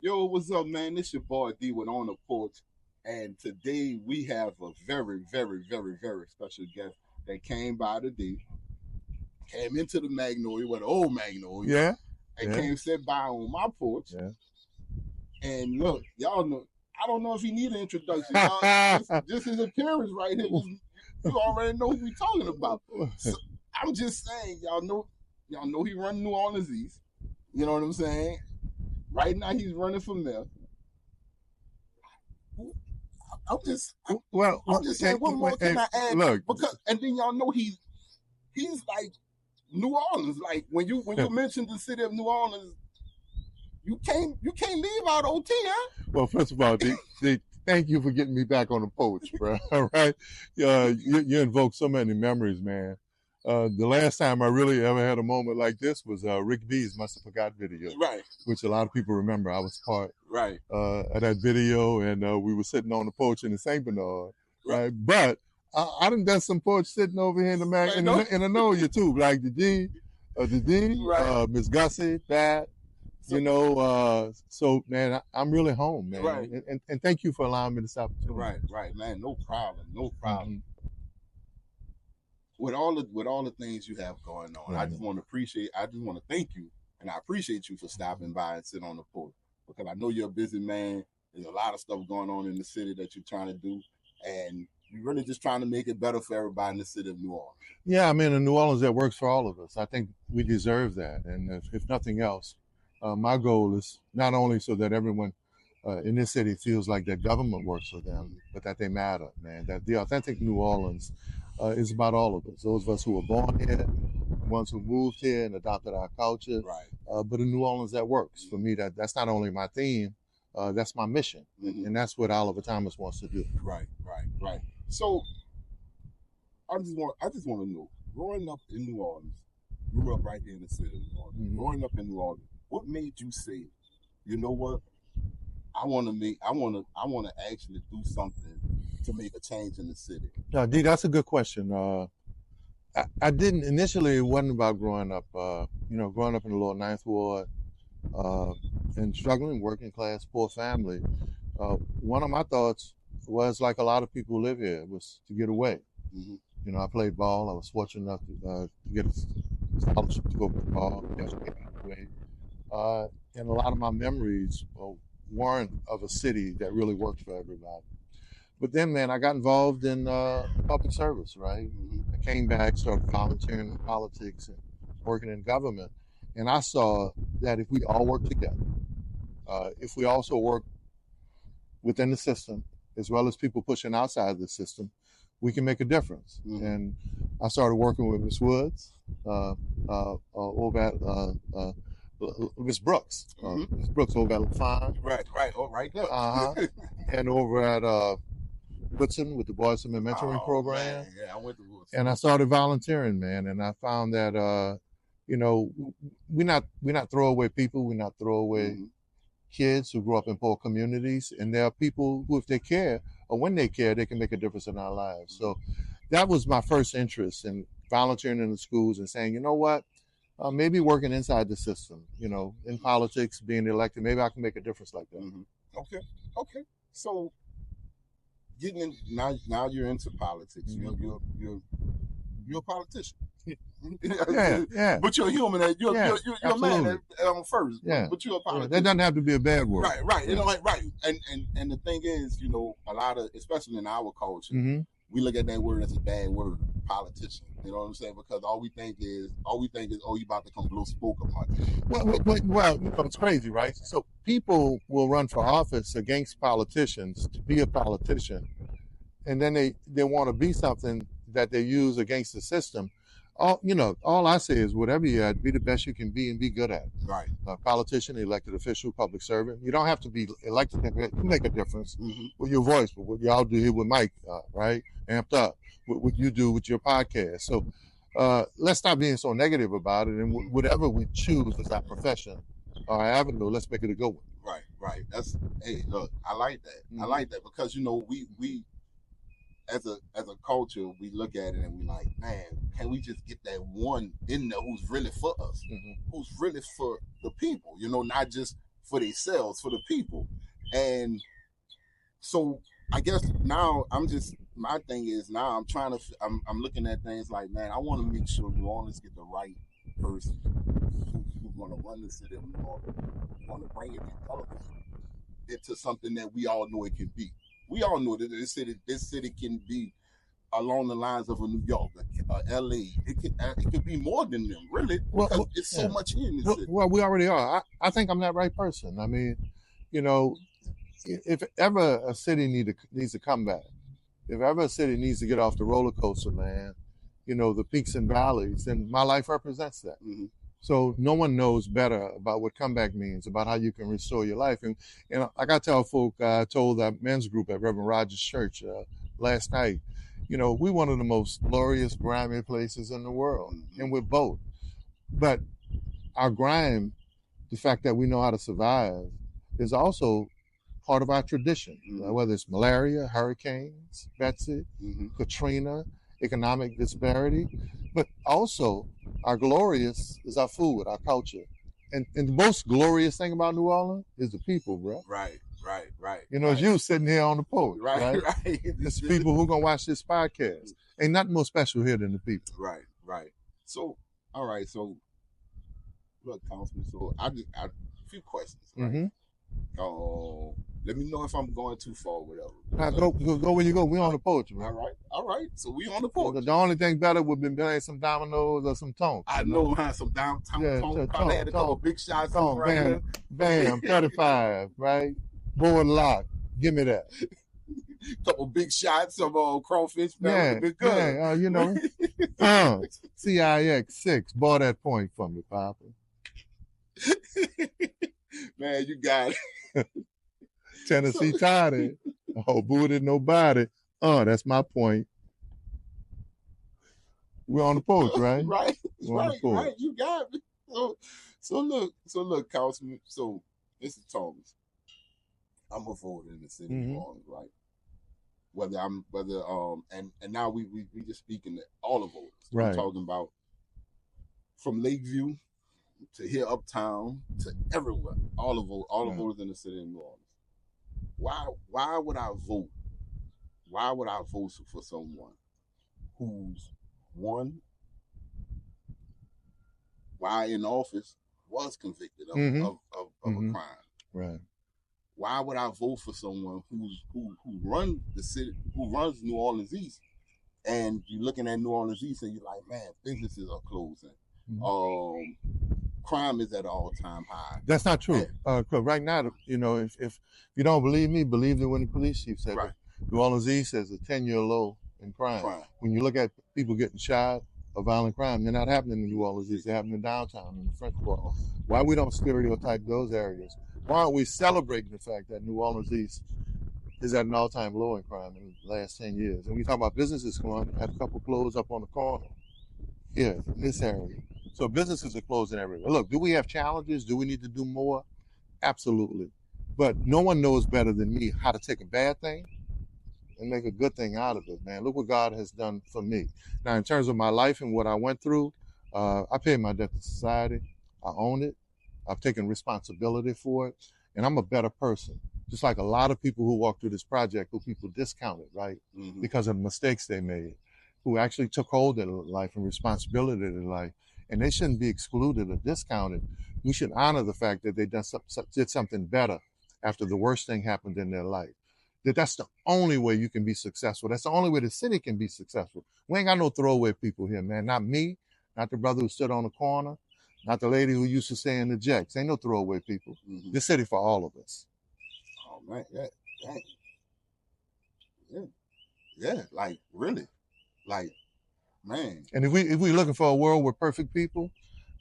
Yo, what's up, man? This your boy D with On the Porch, and today we have a very, very, very, very special guest that came by today, came into the Magnolia, with the old Magnolia, Yeah, and yeah, came sit by on my porch. yeah. And look, y'all know, I don't know if he need an introduction. Y'all, just his appearance right here, you already know who we talking about. So, I'm just saying, y'all know he run New Orleans East. You know what I'm saying? Right now he's running for mayor. I'm just saying, what more can I add? Look, Because and then y'all know he's like New Orleans. Like when you mention the city of New Orleans, you can't leave out OT, huh? well, first of all, thank you for getting me back on the porch, bro. All right, you invoked so many memories, man. The last time I really ever had a moment like this was Rick B's "Must Have Forgot" video, Right, which a lot of people remember. I was part right, of that video, and we were sitting on the porch in the Saint Bernard, right. right? But I done some porch sitting over here in the Mag in the Noya too, like the D, Right. Miss Gussie, Pat. So man, I'm really home, man. Right. And thank you for allowing me this opportunity. Right, man. No problem. With all the things you have going on, I just want to thank you, and I appreciate you for stopping by and sitting on the porch, because I know you're a busy man. There's a lot of stuff going on in the city that you're trying to do, and you're really just trying to make it better for everybody in the city of New Orleans. Yeah, I mean, in New Orleans, that works for all of us. I think we deserve that, and if nothing else, my goal is not only so that everyone in this city feels like that government works for them, but that they matter, man. That the authentic New Orleans is about all of us. Those of us who were born here, the ones who moved here and adopted our culture. Right. But in New Orleans, that works for me. That's not only my theme, that's my mission, and that's what Oliver Thomas wants to do. Right. So I just want to know, growing up in New Orleans, grew up right here in the city of New Orleans. Growing up in New Orleans, what made you say, you know what? I want to actually do something to make a change in the city. D, that's a good question. I didn't initially. It wasn't about growing up. Growing up in the lower Ninth Ward and struggling, working class, poor family. One of my thoughts was, like a lot of people who live here, was to get away. Mm-hmm. I played ball. I was fortunate enough to get a scholarship to go play ball. And a lot of my memories weren't of a city that really worked for everybody. But then, man, I got involved in public service, right? I came back, started volunteering in politics and working in government. And I saw that if we all work together, if we also work within the system, as well as people pushing outside the system, we can make a difference. And I started working with Miss Woods over at Miss Brooks. Miss Brooks over at LaFon. Right. Oh, right there. And over at Woodson with the Boys and Men Mentoring Program. Man. Yeah, I went to Woodson. And I started volunteering, man. And I found that we're not throwaway people. We're not throwaway kids who grew up in poor communities. And there are people who, if they care, or when they care, they can make a difference in our lives. So that was my first interest in volunteering in the schools and saying, you know what, maybe working inside the system, in politics, being elected, maybe I can make a difference like that. Okay. So getting in now you're into politics. You're a politician. Yeah. But you're a human. You're a man first. Yeah. But you're a politician. That doesn't have to be a bad word. Right. Right. And the thing is, a lot of, especially in our culture, we look at that word as a bad word, politician. You know what I'm saying? Because all we think is, oh, you about to come blow smoke upon us. Well, it's crazy, right? So people will run for office against politicians to be a politician, and then they want to be something that they use against the system. All I say is, whatever you're at, be the best you can be and be good at it. Right. Politician, elected official, public servant. You don't have to be elected to make a difference with your voice, but what y'all do here with Mike, right? Amped up. What you do with your podcast. So let's stop being so negative about it. And whatever we choose as our profession or our avenue, let's make it a good one. Right. Hey, look, I like that. I like that because, we as a culture, we look at it and we like, man, can we just get that one in there who's really for us, who's really for the people, not just for themselves, for the people. And so I guess now my thing is now I'm looking at things like, man, I want to make sure New Orleans get the right person who's going to run the city of New Orleans, want to bring it and elevate it into something that we all know it can be. We all know that this city can be along the lines of a New York, a LA. It could be more than them, really, because it's so much here in this city. Well, we already are. I think I'm that right person. I mean, you know, if ever a city needs to come back, if ever a city needs to get off the roller coaster, man, you know, the peaks and valleys, then my life represents that. Mm-hmm. So no one knows better about what comeback means, about how you can restore your life. And like I tell folk, I told that men's group at Reverend Rogers Church last night, you know, we're one of the most glorious, grimy places in the world, and we're both. But our grime, the fact that we know how to survive, is also part of our tradition, whether it's malaria, hurricanes, Betsy, Katrina, economic disparity, but also our glorious is our food, our culture. And the most glorious thing about New Orleans is the people, bro. Right. You know, it's you sitting here on the porch, right? It's the people who gonna watch this podcast. Ain't nothing more special here than the people. Right. So, all right. So, look, Councilman. So, I a few questions. Right? Let me know if I'm going too far, or whatever. Go where you go. We on the porch, man. All right. So we on the porch. The only thing better would be playing some dominoes or some tonks. I know, huh? Some tonks. Probably had a couple big shots on right here. Bam, 35, right? Board lock. Give me that. Couple big shots, some crawfish. Yeah, you know. CIX 6. Bought that point from me, Papa. Man, you got it. Tennessee Toddy. Oh, booted nobody. That's my point. We're on the porch, right? Right. You got me. So look, Councilman. So this is Thomas. I'm a voter in the city of New Orleans, right? And now we just speaking to all the voters. Right. We're talking about from Lakeview to here uptown to everywhere. All the voters in the city of New Orleans. Why would I vote? Why would I vote for someone who's one, while in office, was convicted of a crime? Right. Why would I vote for someone who runs the city, who runs New Orleans East? And you're looking at New Orleans East and you're like, man, businesses are closing. Crime is at an all-time high. That's not true. Right now, you know, if you don't believe me, believe it when the police chief said it. New Orleans East has a 10-year low in crime. When you look at people getting shot or violent crime, they're not happening in New Orleans East. They're happening in downtown, in the French Quarter. Why we don't stereotype those areas? Why aren't we celebrating the fact that New Orleans East is at an all-time low in crime in the last 10 years? And we talk about businesses going, had a couple closed up on the corner here in this area. So businesses are closing everywhere. Look, do we have challenges? Do we need to do more? Absolutely. But no one knows better than me how to take a bad thing and make a good thing out of it, man. Look what God has done for me. Now, in terms of my life and what I went through, I paid my debt to society. I own it. I've taken responsibility for it. And I'm a better person. Just like a lot of people who walk through this project who people discounted, right? Because of the mistakes they made, who actually took hold of their life and responsibility of their life. And they shouldn't be excluded or discounted. We should honor the fact that they did something better after the worst thing happened in their life. That's the only way you can be successful. That's the only way the city can be successful. We ain't got no throwaway people here, man. Not me, not the brother who stood on the corner, not the lady who used to stay in the jacks. Ain't no throwaway people. This city for all of us. Oh, man. Yeah, like, really. Like, man. And if we looking for a world with perfect people,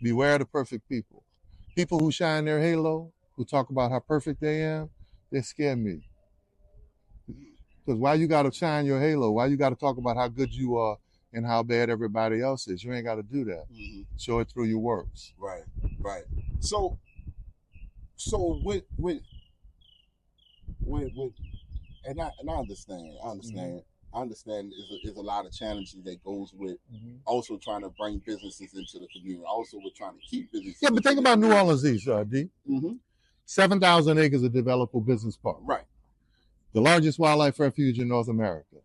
beware the perfect people. People who shine their halo, who talk about how perfect they are, they scare me. Because why you got to shine your halo? Why you got to talk about how good you are and how bad everybody else is? You ain't got to do that. Show it through your works. Right. So with and I understand. I understand there's a lot of challenges that goes with also trying to bring businesses into the community. Also, we're trying to keep businesses. Yeah, but think about New Orleans East, D. 7,000 acres of developable business park. Right. The largest wildlife refuge in North America.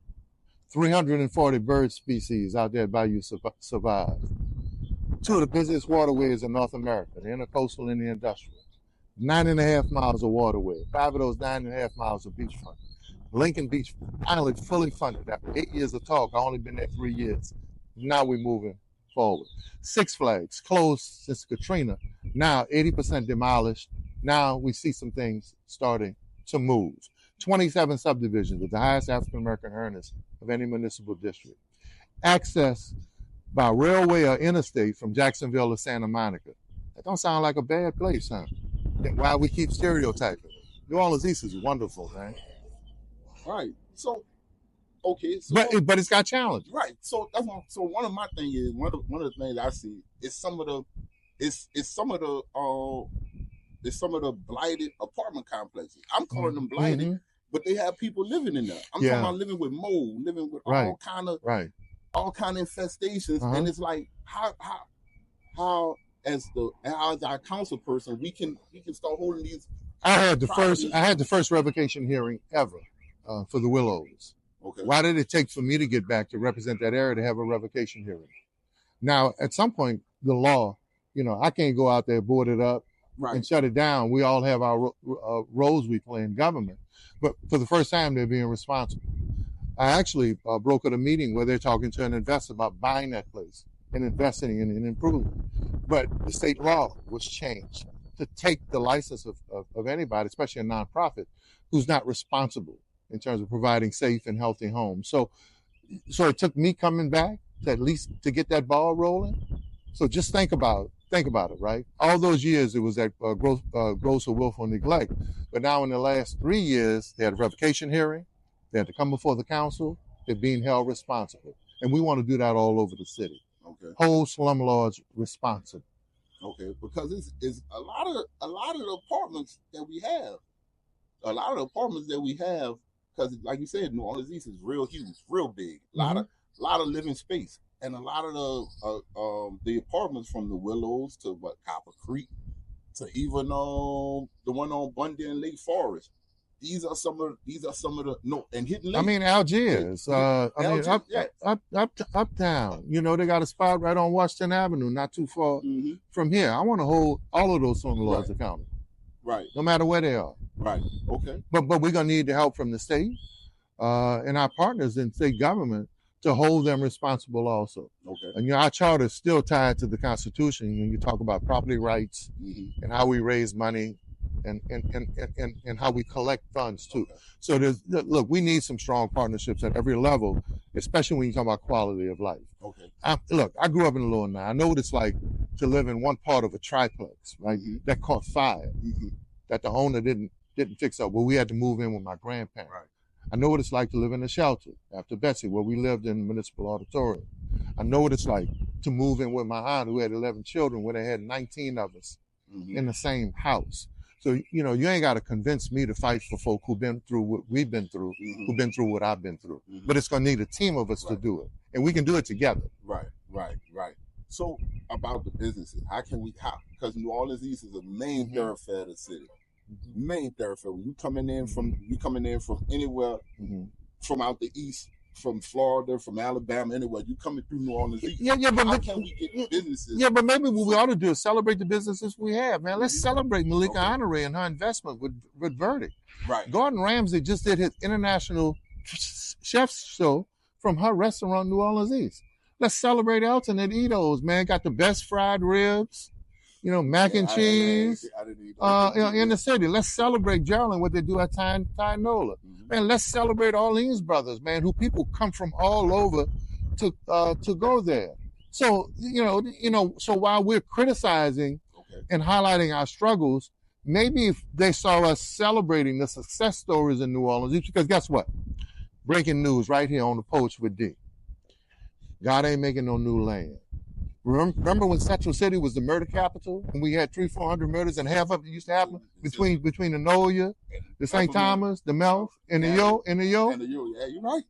340 bird species out there by you survive. 2 of the busiest waterways in North America, the intercoastal and the industrial. 9.5 miles of waterway. 5 of those 9.5 miles of beachfront. Lincoln Beach Island fully funded. After 8 years of talk, I've only been there 3 years. Now we're moving forward. Six Flags, closed since Katrina. Now 80% demolished. Now we see some things starting to move. 27 subdivisions with the highest African American earners of any municipal district. Access by railway or interstate from Jacksonville to Santa Monica. That don't sound like a bad place, huh? Why we keep stereotyping. New Orleans East is wonderful, man. Right. So, okay. So, but it's got challenges. Right. So that's so one of my things is one of the things I see is some of the blighted apartment complexes. I'm calling them blighted, but they have people living in there. I'm talking about living with mold, living with all kind of infestations, and it's like how as our council person we can start holding these. I had the first revocation hearing ever for the Willows. Okay. Why did it take for me to get back to represent that area to have a revocation hearing? Now, at some point, the law, I can't go out there, board it up, and shut it down. We all have our roles we play in government. But for the first time, they're being responsible. I actually brokered a meeting where they're talking to an investor about buying that place and investing in it and improving. But the state law was changed to take the license of anybody, especially a nonprofit, who's not responsible in terms of providing safe and healthy homes. So it took me coming back to at least to get that ball rolling. So just think about it, right? All those years it was that gross or willful neglect. But now in the last 3 years, they had a revocation hearing. They had to come before the council. They're being held responsible. And we want to do that all over the city. Okay. Hold slumlords responsible. Okay, because it's a lot of the apartments that we have. A lot of the apartments that we have, because like you said, New Orleans East is real huge, real big. A lot of living space. And a lot of the apartments from the Willows to Copper Creek to even the one on Bundy and Lake Forest. These are some of the and Hidden Lake. I mean Algiers. Uptown. They got a spot right on Washington Avenue, not too far from here. I want to hold all of those slumlords accountable. Right. No matter where they are. Right. Okay. But we're gonna need the help from the state and our partners in state government to hold them responsible also. Okay. And our charter is still tied to the Constitution when you talk about property rights and how we raise money and how we collect funds too. Okay. So we need some strong partnerships at every level, especially when you talk about quality of life. Okay. I grew up in the Lower Nine. I know what it's like to live in one part of a triplex, right? That caught fire, that the owner didn't fix up. Well, we had to move in with my grandparents. Right. I know what it's like to live in a shelter after Betsy, where we lived in the municipal auditorium. I know what it's like to move in with my aunt who had 11 children, where they had 19 of us in the same house. So, you ain't got to convince me to fight for folk who've been through what we've been through, who've been through what I've been through. But it's going to need a team of us to do it. And we can do it together. Right. So about the businesses, because New Orleans East is a main thoroughfare of the city. Main thoroughfare. When you coming in from anywhere from out the east, from Florida, from Alabama, anywhere, you coming through New Orleans East. But how can we get businesses? Yeah, but maybe what we ought to do is celebrate the businesses we have, man. Let's celebrate Malika Honore and her investment with Verdict. Right. Gordon Ramsay just did his international chef show from her restaurant, New Orleans East. Let's celebrate Elton at Ito's, man. Got the best fried ribs. Mac and cheese in the city. Let's celebrate Gerald and what they do at Tynola. Man, let's celebrate Orleans Brothers, man, who people come from all over to go there. So, so while we're criticizing and highlighting our struggles, maybe if they saw us celebrating the success stories in New Orleans, because guess what? Breaking news right here on the Porch with D. God ain't making no new land. Remember when Central City was the murder capital and we had 300-400 murders and half of it used to happen between the Nolia, the St. Thomas, the Melf, and the Yo? And the Yo, yeah, you're right.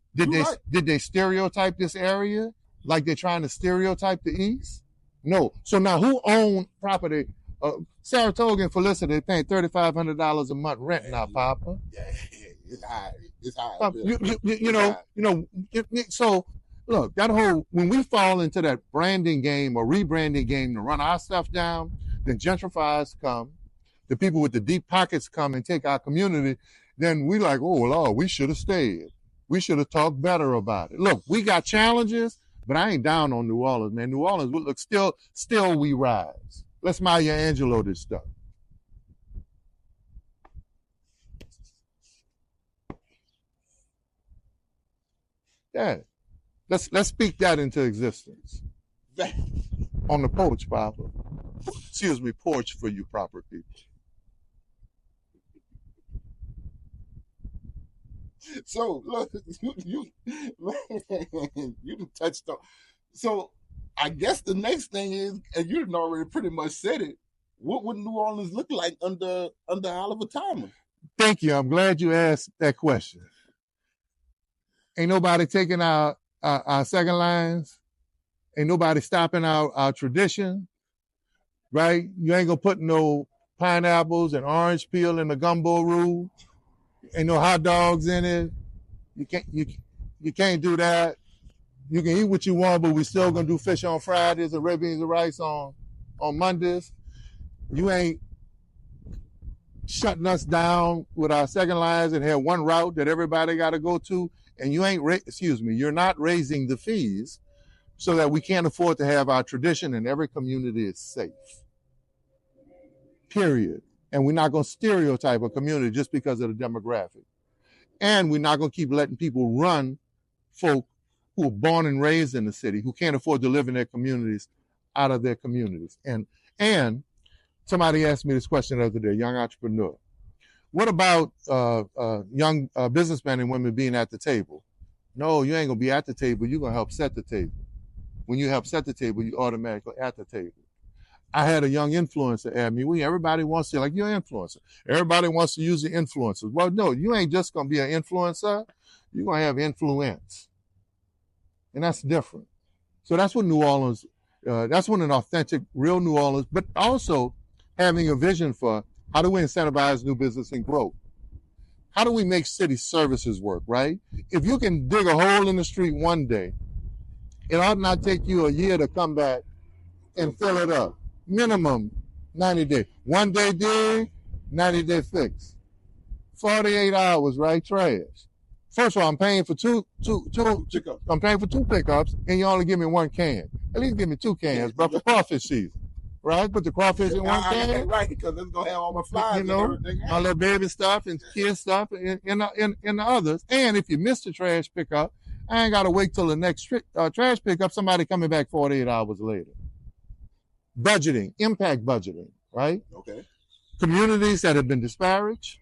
Did they stereotype this area like they're trying to stereotype the East? No. So now who owned property Saratoga and Felicity paying $3,500 a month rent now, Papa. Yeah, it's high. It's high. Papa, so look, that whole, when we fall into that branding game or rebranding game to run our stuff down, then gentrifiers come, the people with the deep pockets come and take our community, then we like, oh Lord, we should have stayed. We should have talked better about it. Look, we got challenges, but I ain't down on New Orleans, man. New Orleans, look, still we rise. Let's Maya Angelou this stuff. Yeah. Let's speak that into existence. On the porch, Papa. Excuse me, porch for you proper people. So look, you touched on. So I guess the next thing is, and you done already pretty much said it. What would New Orleans look like under Oliver Thomas? Thank you. I'm glad you asked that question. Ain't nobody taking our second lines. Ain't nobody stopping our tradition, right? You ain't gonna put no pineapples and orange peel in the gumbo roux. Ain't no hot dogs in it. You can't do that. You can eat what you want, but we still gonna do fish on Fridays and red beans and rice on Mondays. You ain't shutting us down with our second lines and have one route that everybody got to go to. And you ain't, you're not raising the fees so that we can't afford to have our tradition and every community is safe. Period. And we're not going to stereotype a community just because of the demographic. And we're not going to keep letting people run folk who are born and raised in the city, who can't afford to live in their communities, out of their communities. And somebody asked me this question the other day, young entrepreneur. What about young businessmen and women being at the table? No, you ain't going to be at the table. You're going to help set the table. When you help set the table, you automatically at the table. I had a young influencer ask me, everybody wants to, like, you're an influencer. Everybody wants to use the influencers. Well, no, you ain't just going to be an influencer. You're going to have influence. And that's different. So that's what New Orleans, that's what an authentic, real New Orleans, but also having a vision for how do we incentivize new business and growth? How do we make city services work, right? If you can dig a hole in the street one day, it ought not take you a year to come back and fill it up. Minimum 90 days. 1 day dig, 90-day fix. 48 hours, right? Trash. First of all, I'm paying for two I'm paying for 2 pickups, and you only give me 1 can. At least give me 2 cans, but for crawfish season. Right? Put the crawfish in 1 can. Right, because it's going to have all my flies and everything. All that baby stuff and kid stuff in the others. And if you miss the trash pickup, I ain't got to wait till the next trash pickup, somebody coming back 48 hours later. Budgeting, impact budgeting, right? Okay. Communities that have been disparaged,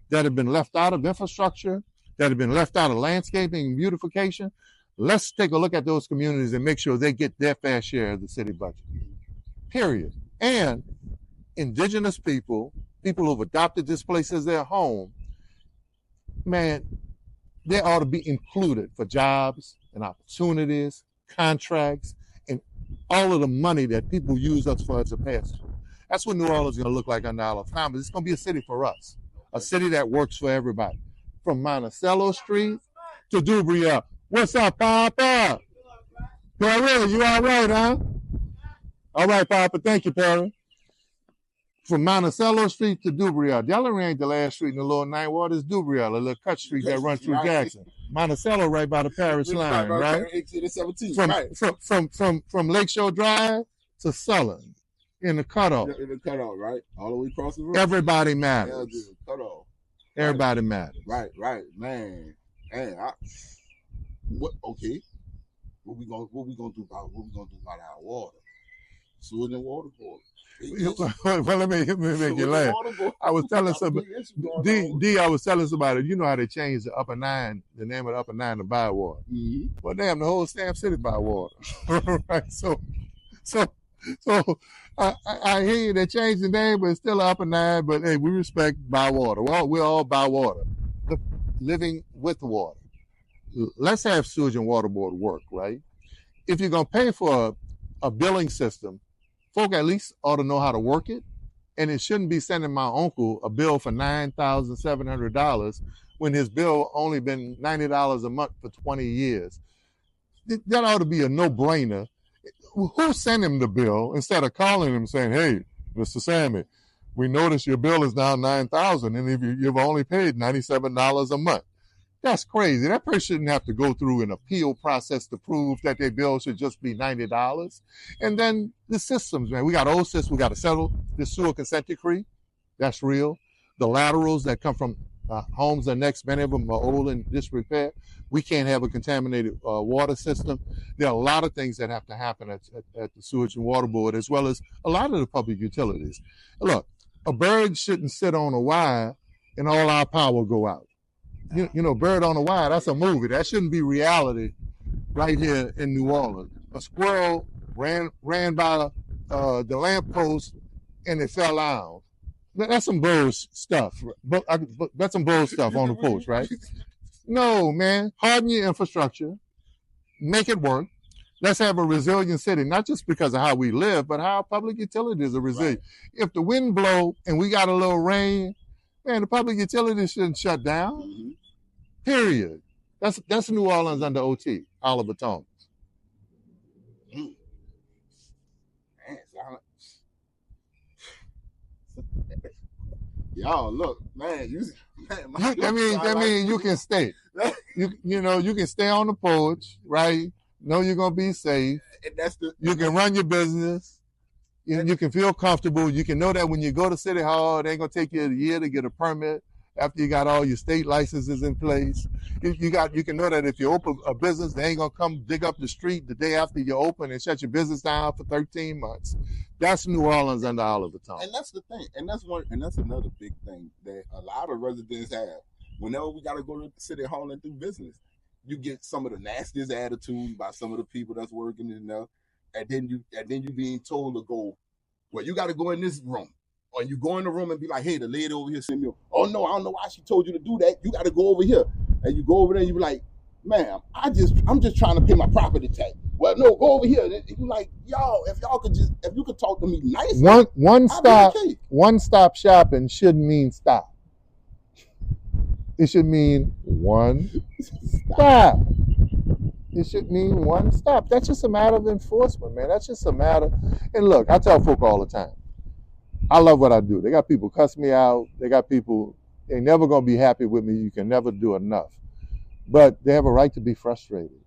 that have been left out of infrastructure, that have been left out of landscaping and beautification. Let's take a look at those communities and make sure they get their fair share of the city budget. Period. And indigenous people who've adopted this place as their home, man, they ought to be included for jobs and opportunities, contracts, and all of the money that people use us for as a pass-through. That's what New Orleans is going to look like under Oliver Thomas. It's going to be a city for us, a city that works for everybody. From Monticello Street to Dubria. What's up, Papa? Perry, you all right, huh? All right, Papa. Thank you, Perry. From Monticello Street to Dubria. Delaware ain't the last street in the Lower Ninth Ward. It's Dubria, the little cut street that runs through Jackson. Monticello right by the Paris line, right? From Lakeshore Drive to Sullen in the cutoff. In the cutoff, right? All the way across the road. Everybody matters. Cutoff. Everybody matters. Right, man. Okay. What we gonna do about our water? Sewage and water board. Well, let me make you laugh. I was telling somebody, I was telling somebody, you know how they changed the Upper Nine, the name of the Upper Nine to Bywater. Mm-hmm. Well, damn, the whole Stamp City Bywater. Right? So I hear you, they changed the name, but it's still Upper Nine, but hey, we respect Bywater. Well, we're all Bywater, living with water. Let's have sewage and water board work, right? If you're going to pay for a billing system, folk at least ought to know how to work it and it shouldn't be sending my uncle a bill for $9,700 when his bill only been $90 a month for 20 years. That ought to be a no-brainer. Who sent him the bill instead of calling him saying, "Hey, Mr. Sammy, we notice your bill is now $9,000, and if you've only paid $97 a month." That's crazy. That person shouldn't have to go through an appeal process to prove that their bill should just be $90. And then the systems, man. We got old systems. We got to settle this sewer consent decree. That's real. The laterals that come from homes are next. Many of them are old and disrepair. We can't have a contaminated water system. There are a lot of things that have to happen at the Sewage and Water Board, as well as a lot of the public utilities. Look, a bird shouldn't sit on a wire and all our power go out. You know, Bird on a Wire, that's a movie. That shouldn't be reality right here in New Orleans. A squirrel ran by the lamppost and it fell out. That's some bull stuff. That's some bull stuff on the post, right? No, man. Harden your infrastructure. Make it work. Let's have a resilient city, not just because of how we live, but how public utilities are resilient. Right. If the wind blow and we got a little rain, man, the public utilities shouldn't shut down. Mm-hmm. Period. That's New Orleans under OT, Oliver Thomas. Man, y'all look, man. That mean you can stay. You can stay on the porch, right? Know you're gonna be safe. You can run your business. You can feel comfortable. You can know that when you go to City Hall, it ain't gonna take you a year to get a permit after you got all your state licenses in place. You can know that if you open a business, they ain't gonna come dig up the street the day after you open and shut your business down for 13 months. That's New Orleans under Oliver Thomas. And that's the thing. And that's another big thing that a lot of residents have. Whenever we gotta go to City Hall and do business, you get some of the nastiest attitudes by some of the people that's working in there. And then you being told to go, well, you got to go in this room. Or you go in the room and be like, hey, the lady over here sent me. Oh, no, I don't know why she told you to do that. You got to go over here. And you go over there and you be like, ma'am, I'm just trying to pay my property tax. Well, no, go over here. And you like, y'all, if you could talk to me nicely. One stop shopping shouldn't mean stop. It should mean one stop. It should mean one stop. That's just a matter of enforcement, man. That's just a matter. And look, I tell folk all the time, I love what I do. They got people cuss me out. They got people, they're never going to be happy with me. You can never do enough. But they have a right to be frustrated.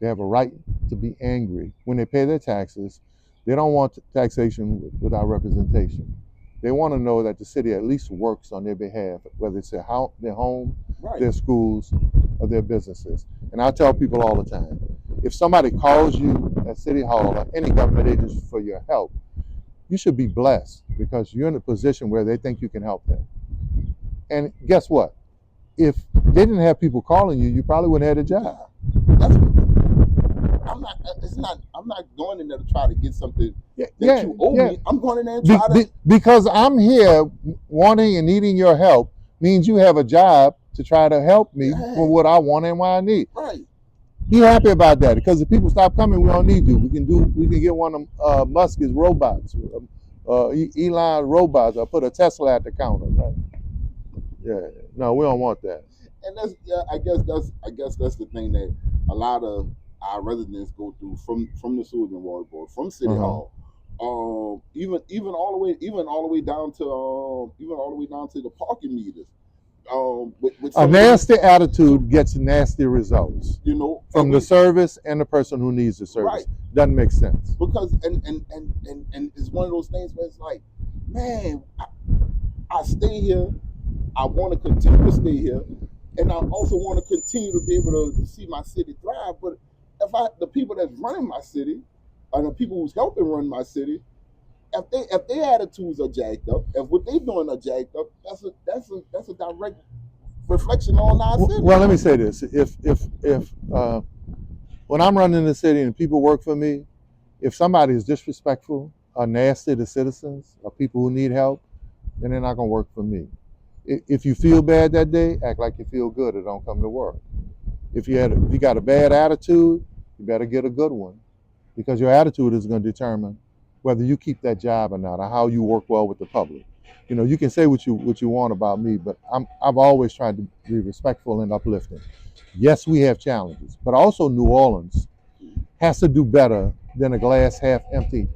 They have a right to be angry. When they pay their taxes, they don't want taxation without representation. They want to know that the city at least works on their behalf, whether it's their home, right, their schools, or their businesses. And I tell people all the time, if somebody calls you at City Hall or any government agency for your help, you should be blessed because you're in a position where they think you can help them. And guess what? If they didn't have people calling you, you probably wouldn't have had a job. I'm not going in there to try to get something that you owe me. I'm going in there and try to... Because I'm here wanting and needing your help means you have a job to try to help me for what I want and what I need. Right. Be happy about that because if people stop coming, we don't need you. We can get one of Musk's robots, Elon robots, or put a Tesla at the counter. Right? Yeah. No, we don't want that. And I guess that's the thing that a lot of our residents go through from the Sewage and Water Board, from City Hall, even all the way down to the parking meters. With a nasty attitude gets nasty results. From the service and the person who needs the service. Right. Doesn't make sense. Because and it's one of those things where it's like, man, I stay here. I want to continue to stay here, and I also want to continue to be able to see my city thrive. But the people that's running my city, and the people who's helping run my city, if their attitudes are jacked up, if what they're doing are jacked up, that's a direct reflection on our city. Well, let me say this: if when I'm running the city and people work for me, if somebody is disrespectful or nasty to citizens or people who need help, then they're not gonna work for me. If you feel bad that day, act like you feel good or don't come to work. If you got a bad attitude, you better get a good one, because your attitude is going to determine whether you keep that job or not, or how you work well with the public. You know, you can say what you want about me, but I've always tried to be respectful and uplifting. Yes, we have challenges, but also New Orleans has to do better than a glass half empty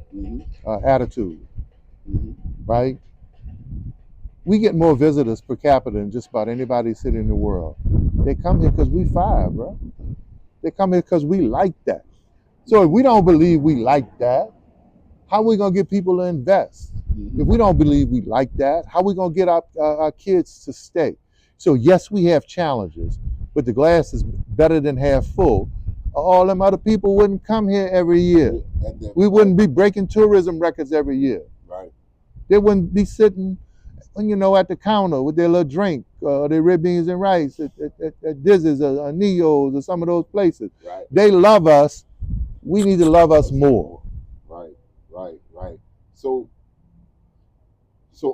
attitude, right? We get more visitors per capita than just about anybody city in the world. They come here because we fire, bro. They come here because we like that. So if we don't believe we like that, how are we gonna get people to invest? If we don't believe we like that, how are we gonna get our kids to stay? So yes, we have challenges, but the glass is better than half full. All them other people wouldn't come here every year. We wouldn't be breaking tourism records every year. Right. They wouldn't be sitting, you know, at the counter with their little drink, their red beans and rice at Dizzy's or Neo's or some of those places. Right. They love us. We need to love us more. Right. So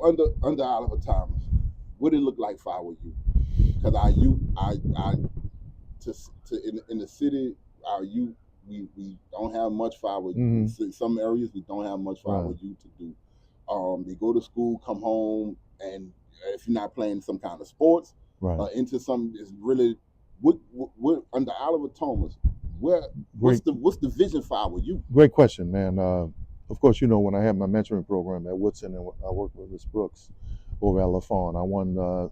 under Oliver Thomas, what did it look like if I were you? Because in the city, we don't have much for our youth. In some areas we don't have much for our youth to do. They go to school, come home, and if you're not playing some kind of sports, into some is really what under Oliver Thomas, what's the vision for our youth? Great question, man. Of course, you know, when I had my mentoring program at Woodson and I worked with Ms. Brooks over at LaFawn, I won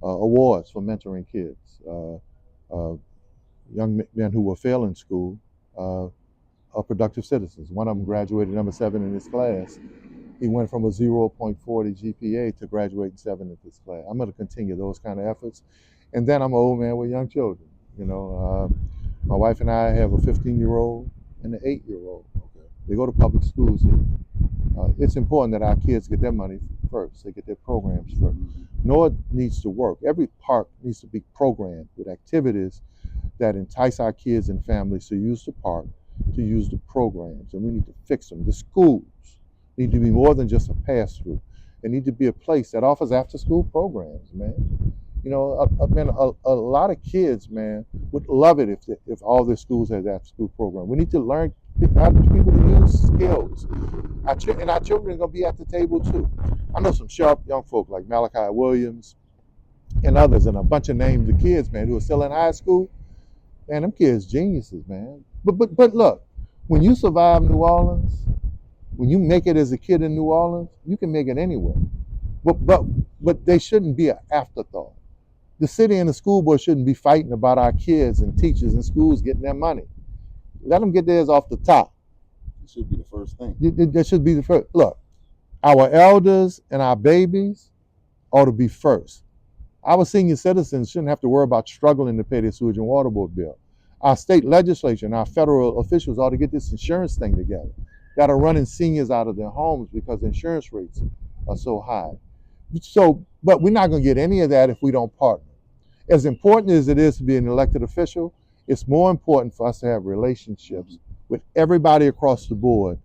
awards for mentoring kids, young men who were failing school, are productive citizens. One of them graduated number 7 in his class. He went from a 0.40 GPA to graduating 7th in this class. I'm going to continue those kind of efforts. And then I'm an old man with young children. You know, my wife and I have a 15-year-old and an 8-year-old. They go to public schools here. It's important that our kids get their money first. They get their programs first. North needs to work. Every park needs to be programmed with activities that entice our kids and families to use the park, to use the programs, and we need to fix them. The schools need to be more than just a pass-through. They need to be a place that offers after-school programs, man. You know, a lot of kids, man, would love it if all their schools had after-school program. We need to learn how to people to use skills. And our children are going to be at the table, too. I know some sharp young folk like Malachi Williams and others, and a bunch of names of kids, man, who are still in high school. Man, them kids geniuses, man. But look, when you survive New Orleans, when you make it as a kid in New Orleans, you can make it anywhere. But they shouldn't be an afterthought. The city and the school board shouldn't be fighting about our kids and teachers and schools getting their money. Let them get theirs off the top. It should be the first thing. That should be the first. Look, our elders and our babies ought to be first. Our senior citizens shouldn't have to worry about struggling to pay their sewage and water board bill. Our state legislature and our federal officials ought to get this insurance thing together that are running seniors out of their homes because insurance rates are so high. But we're not going to get any of that if we don't partner. As important as it is to be an elected official, it's more important for us to have relationships with everybody across the board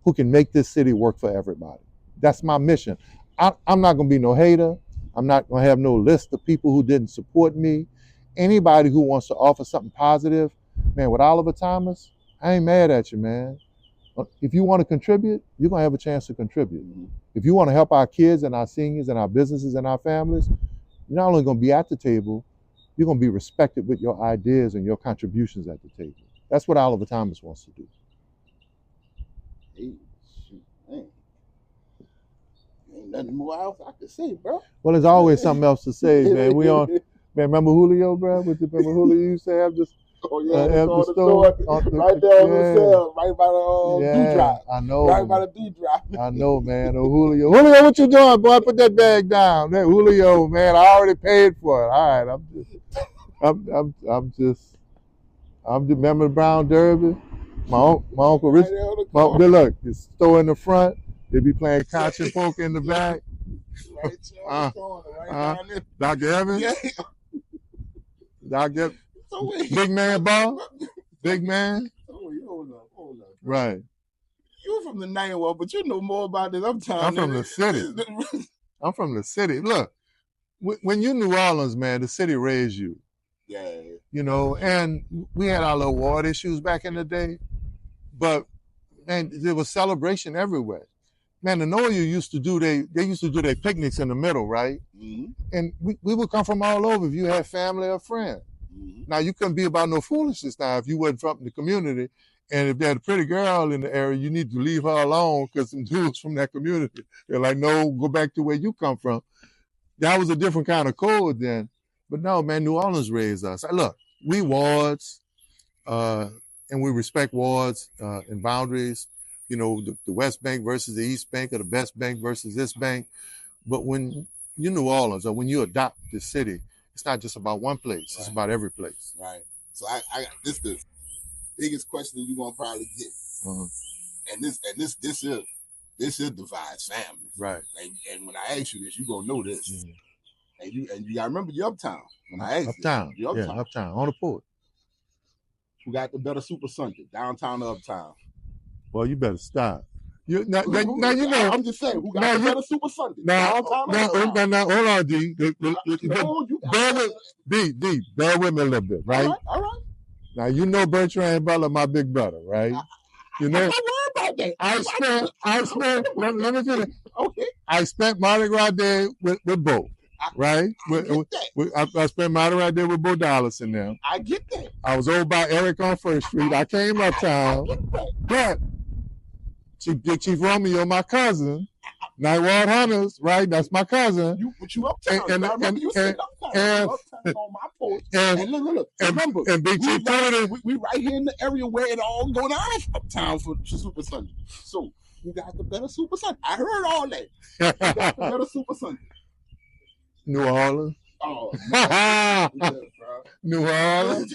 who can make this city work for everybody. That's my mission. I'm not going to be no hater. I'm not going to have no list of people who didn't support me. Anybody who wants to offer something positive, man, with Oliver Thomas, I ain't mad at you, man. If you want to contribute, you're going to have a chance to contribute. If you want to help our kids and our seniors and our businesses and our families, you're not only going to be at the table, you're going to be respected with your ideas and your contributions at the table. That's what Oliver Thomas wants to do. Hey, shoot, man. Ain't nothing more else I can say, bro. Well, there's always something else to say, man. Man, remember Julio, bro? Remember Julio used to have this? Oh yeah, the store right there on the cell, right by the D-drive. I know. Right by the D-drive. I know, man. Oh, Julio, what you doing, boy? Put that bag down. That Julio, man, I already paid for it. All right, I'm just remember the Brown Derby. My uncle Rich. Look, the store in the front. They be playing couch and poker in the back. Right Dr. Evans. Yeah. Dr. Big man ball? Big man? Hold on. Right. You're from the 91, but you know more about this. I'm from the city. I'm from the city. Look, when you're New Orleans, man, the city raised you. Yeah. You know, and we had our little ward issues back in the day, but and there was celebration everywhere. Man, the Noah used to do they used to do their picnics in the middle, right? Mm-hmm. And we would come from all over if you had family or friends. Mm-hmm. Now, you couldn't be about no foolishness now if you wasn't from the community. And if there's a pretty girl in the area, you need to leave her alone because some dudes from that community, they're like, no, go back to where you come from. That was a different kind of code then. But no, man, New Orleans raised us. Look, we wards, and we respect wards and boundaries. You know, the West Bank versus the East Bank, or the Best Bank versus this bank. But when you New Orleans, or when you adopt the city, it's not just about one place. It's about every place. Right. So I got the biggest question you're gonna probably get, and this divides families. Right. And when I ask you this, you gonna know this. And you gotta remember your uptown. When I ask uptown, you, uptown on the Porch. Who got the better Super Sunday, downtown or uptown? Well, you better stop. Now you know. I'm just saying, who got the better Super Sunday? Now, hold on, D. Bear with me a little bit, right? All right. Now, you know Bertrand Butler, my big brother, right? You know. I'm not worried about that. I spent, let me finish. Okay. I spent Mardi Gras Day with Bo, right? I spent Mardi Gras Day with Bo Dallas in there. I get that. I was over by Eric on First Street. I came uptown. But Chief Romeo, my cousin, Night Ward Hunters, right? That's my cousin. But you uptown. I remember you said uptown. Uptown on my porch. And look. Remember, and Big Chief Tony. We right here in the area where it all going on uptown for Super Sunday. So you got the better Super Sunday. I heard all that. You got the better Super Sunday. New Orleans. Oh, New Orleans.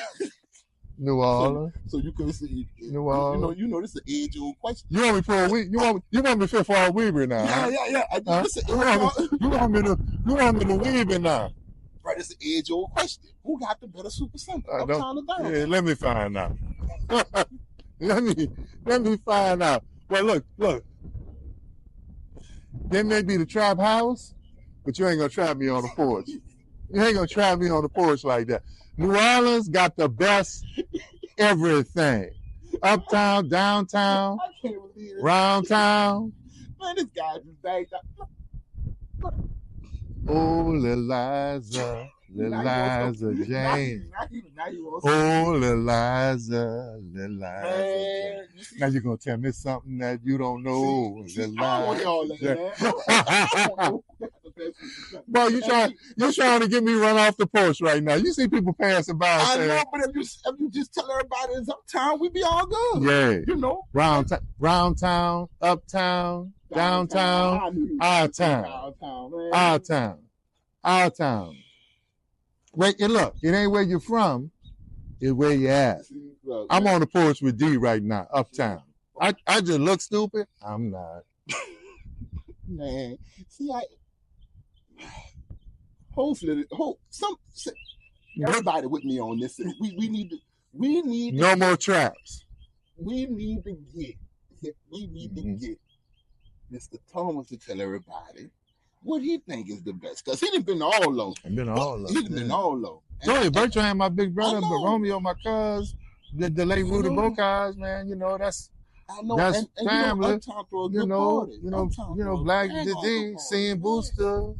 New Orleans. So you can see, New Orleans. You know, this is an age-old question. You want me for a week? You want me for a Weaver now? Yeah. You want me to Weaver now? Right, it's an age-old question. Who got the better Super Sunday? Uptown or down? Yeah, let me find out. let me find out. Well, look. There may be the trap house, but you ain't gonna trap me on the porch. You ain't gonna trap me on the porch like that. New Orleans got the best everything. Uptown, downtown, round town. Man, this guy just bagged up. Oh, Lil Liza Jane. Oh, Lil Liza Jane. Now you're going to tell me something that you don't know. Lil Liza. Boy, you trying to get me run off the porch right now. You see people passing by. I know, but if you just tell everybody it's uptown, we be all good. Yeah. You know. Round town, uptown, downtown, our town. Wait, and look, it ain't where you're from, it's where you at. I'm on the porch with D right now, uptown. I just look stupid. I'm not. Man, see, hopefully, everybody with me on this. We need no more traps. We need to get Mr. Thomas to tell everybody what he think is the best, because he done been all low. All low. Told you, Bertrand, my big brother, but Romeo, my cuz, the late Rudy Bocage, man. You know that's family. You know, Black D, seeing Booster.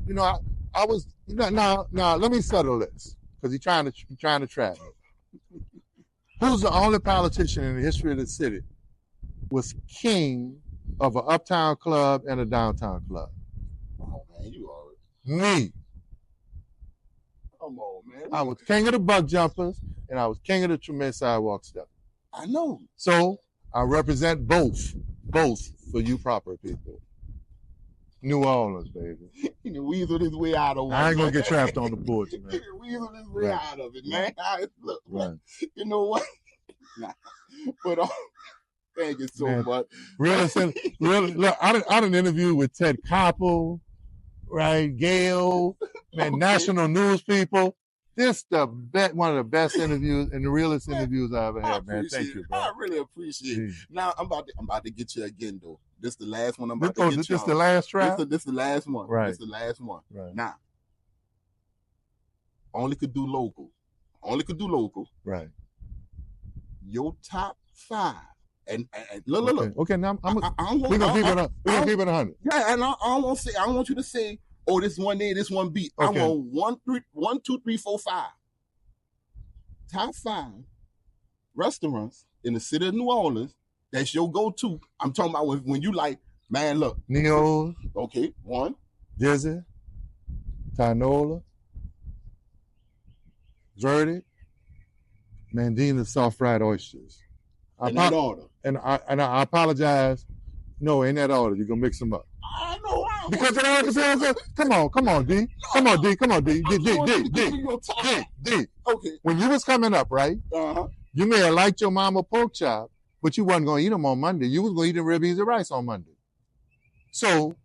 You know, I was now. Let me settle this, because he's trying to trap me. Who's the only politician in the history of the city was king of an uptown club and a downtown club? Oh man, you already. Me. Come on, man. I was king of the buck jumpers, and I was king of the tremendous sidewalk stuff. I know. So I represent both for you proper people. New Orleans, baby. He can weasel his way out of it. I ain't gonna get trapped on the porch, man. He can weasel his way out of it, man. Look, right. You know what? But thank you so much. Really, look, I done interviewed with Ted Koppel, right? Gail, man, national news people. This one of the best interviews and the realest interviews I ever had, man. Thank you, bro. I really appreciate it. Now I'm about to get you again, though. This the last one I'm about to get you. This the last trap? This the last one. Right. This the last one. Right. Now, only could do local. Right. Your top 5 And look. Okay, now We're gonna keep it. We're gonna keep it 100. Yeah, and I don't want to say. I don't want you to say, "Oh, this one A, this one B." Okay. I want 1, 2, 3, 4, 5. Top 5 restaurants in the city of New Orleans. That's your go-to. I'm talking about when you like, man. Look, Neo's. Okay, 1. Dizzy. Tinola. Verdict. Mandina's soft fried oysters. In that order. And I apologize. No, in that order. You're gonna mix them up. I know. Because it all depends. Come on, D. Come on, D. D. Okay. When you was coming up, right? You may have liked your mama pork chop, but you wasn't gonna eat them on Monday. You was gonna eat the red beans and rice on Monday. So,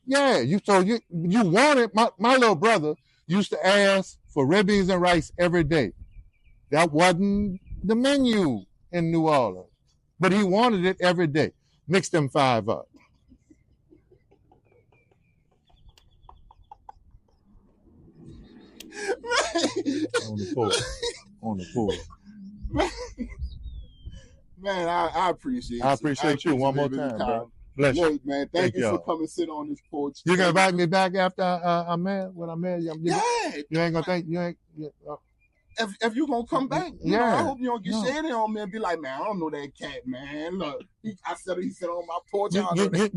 yeah, you wanted my little brother used to ask for red beans and rice every day. That wasn't the menu in New Orleans, but he wanted it every day. Mix them 5 up. On the floor. Man, I appreciate you. I appreciate you one more time, bro. Bless you. Man, thank you for coming sit on this porch. You gonna invite me back after I'm married? When I'm married? Yeah. You ain't gonna think you ain't. If you gonna come back, yeah. I hope you don't get shady on me and be like, man, I don't know that cat, man. Look, he sit on my porch. You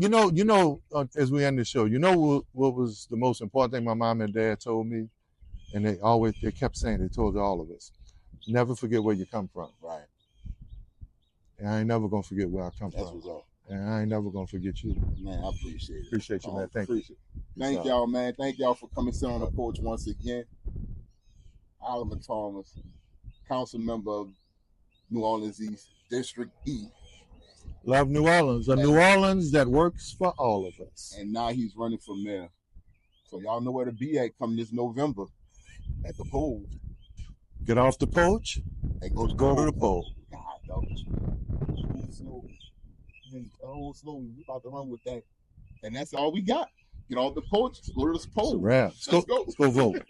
know, as we end the show, you know what was the most important thing my mom and dad told me, and they kept saying, they told all of us, never forget where you come from. Right. And I ain't never gonna forget where I come That's from. What's up. And I ain't never gonna forget you. Man, I appreciate it. Appreciate you, man. Thank you. Thank y'all, man. Thank y'all for coming sit on the porch once again. Oliver Thomas, council member of New Orleans East, District E. Love New Orleans. A New Orleans that works for all of us. And now he's running for mayor. So y'all know where to be at come this November at the polls. Get off the porch and go to the poll. God, slow. We about to run with that. And that's all we got. Get off the porch, go to the poll. It's a wrap. Let's go vote.